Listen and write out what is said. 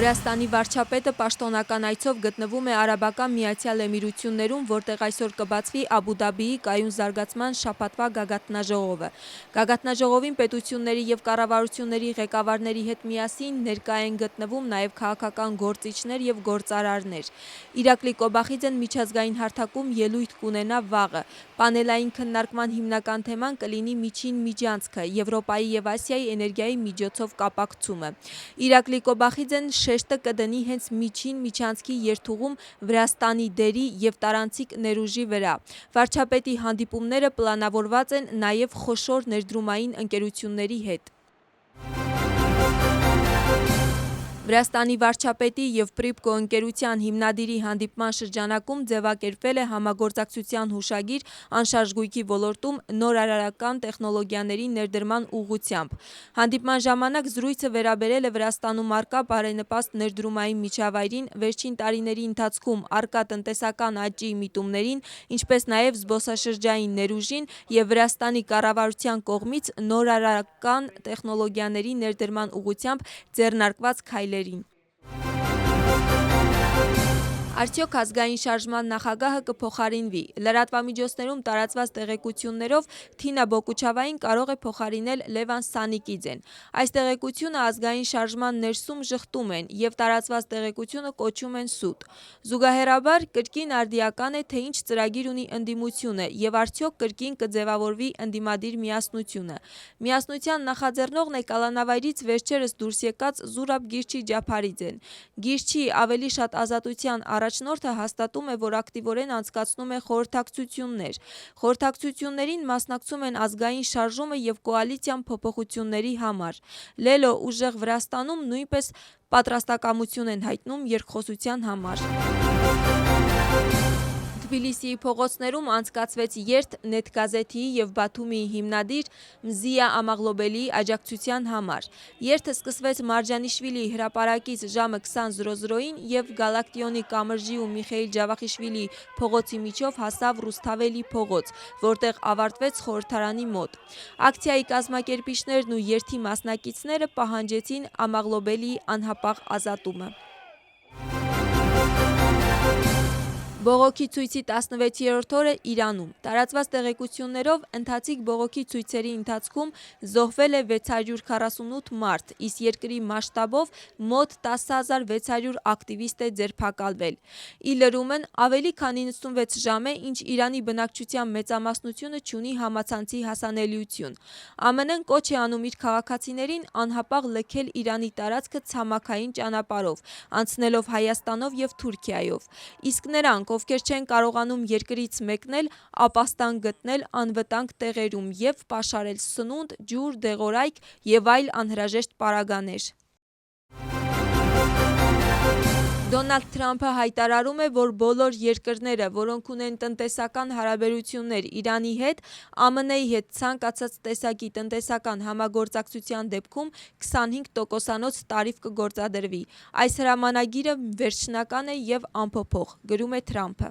Վրաստանի վարչապետը պաշտոնական այցով գտնվում է Արաբական Միացյալ Էմիրություններում, որտեղ այսօր կբացվի Աբու Դաբիի կայուն զարգացման շաբաթվա գագաթնաժողովը։ Գագաթնաժողովին պետությունների և կառավարությունների ղեկավարների հետ միասին ներկա են գտնվում նաև քաղաքական գործիչներ և գործարարներ։ Իրակլի Կոբախիձեն միջազգային հարթակում ելույթ կունենա վաղը։ Պանելային քննարկման հիմնական թեման կլինի միջին միջանցքը, Եվրոպայի և Ասիայի էներգիայի միջոցով կապակցումը։ Իրակլի Կոբախիձեն շեշտը կդնի հենց միջին միջանցքի երթուղում Վրաստանի դերի և տարանցիկ ներուժի վրա։ Վարչապետի հանդիպումները պլանավորված են նաև խոշոր ներդրումային ընկերությունների հետ։ Վրաստանի վարչապետի և Պրիբկո ընկերության հիմնադիրի հանդիպման շրջանակում ձևակերպվել է համագործակցության հուշագիր անշարժ գույքի ոլորտում նորարարական տեխնոլոգիաների ներդրման ուղղությամբ։ Հանդիպման ժամանակ զրույցը վերաբերել է Վրաստանում առկա բարենպաստ ներդրումային միջավայրին, վերջին տարիների ընթացքում առկա տնտեսական աճի միտումներին, ինչպես նաև զբոսաշրջային ներուժին և Վրաստանի կառավարության կողմից նորարարական տեխնոլոգիաների ներդրման ուղղությամբ ձեռնարկված քայլերին։ Արդյոք ազգային շարժման նախագահը կփոխարինվի։ Լրատվամիջոցներում տարածված տեղեկություններով Թինա Բոկուչավային կարող է փոխարինել Լևան Սանիկիձեն։ Այս տեղեկությունը ազգային շարժման ներսում ժխտում են և տարածված տեղեկությունը կոչում են սուտ։ Զուգահեռաբար կրկին արդիական է, թե ինչ ծրագիր ունի ընդդիմությունը և արդյոք կրկին կձևավորվի ընդդիմադիր միասնությունը։ Միասնության նախաձեռնողն է կալանավայրից վերջերս դուրս եկած Զուրաբ Գիրչի Ջափարիձեն։ Գիրչի ավելի շատ ազատության առաջնորդը հաստատում է, որ ակտիվորեն անցկացնում է խորհրդակցություններ։ Խորհրդակցություններին մասնակցում են ազգային շարժումը և կոալիցիան փոփոխությունների համար։ Լելո ուժեղ Վրաստանում նույնպես պատրաստակամություն են հայտնում երկխոսության համար։ Թբիլիսիի փողոցներում անցկացվեց երթ Նեթգազեթիի և Բաթումիի հիմնադիր Մզիա Ամաղլոբելիի աջակցության համար։ Երթը սկսվեց Մարջանիշվիլիի հրապարակից ժամը 20:00-ին և Գալակտիոնի Կամրջի ու Միխեիլ Ջավախիշվիլիի փողոցի միջով հասավ Ռուսթավելի փողոց, որտեղ ավարտվեց խորհրդարանի մոտ։ Ակցիայի կազմակերպիչներն ու երթի մասնակիցները պահանջեցին Ամաղլոբելիի անհապաղ ազատումը։ Բողոքի ցույցի 16-րդ օրը Իրանում։ Տարածված տեղեկություններով ընթացիկ բողոքի ցույցերի ընթացքում զոհվել է 648 մարդ, իսկ երկրի մասշտաբով մոտ 10,600 ակտիվիստ է ձերբակալվել։ Ի լրումն ավելի քան 96 ժամ է, ինչ Իրանի բնակչության մեծամասնությունը չունի համացանցի հասանելիություն։ ԱՄՆ-ն կոչ է անում իր քաղաքացիներին անհապաղ լքել Իրանի տարածքը ցամաքային ճանապարհով, անցնելով Հայաստանով և Թուրքիայով։ Իսկ նրանք, ովքեր չեն կարողանում երկրից մեկնել, ապաստան գտնել անվտանգ տեղերում և պաշարել սնունդ, ջուր, դեղորայք և այլ անհրաժեշտ պարագաներ։ Դոնալդ Թրամփը հայտարարում է, որ բոլոր երկրները, որոնք ունեն տնտեսական հարաբերություններ Իրանի հետ, ԱՄՆ-ի հետ ցանկացած տեսակի տնտեսական համագործակցության դեպքում 25%-անոց տարիֆ կգործադրվի։ Այս հրամանագիրը վերջնական է և անփոփոխ, գրում է Թրամփը։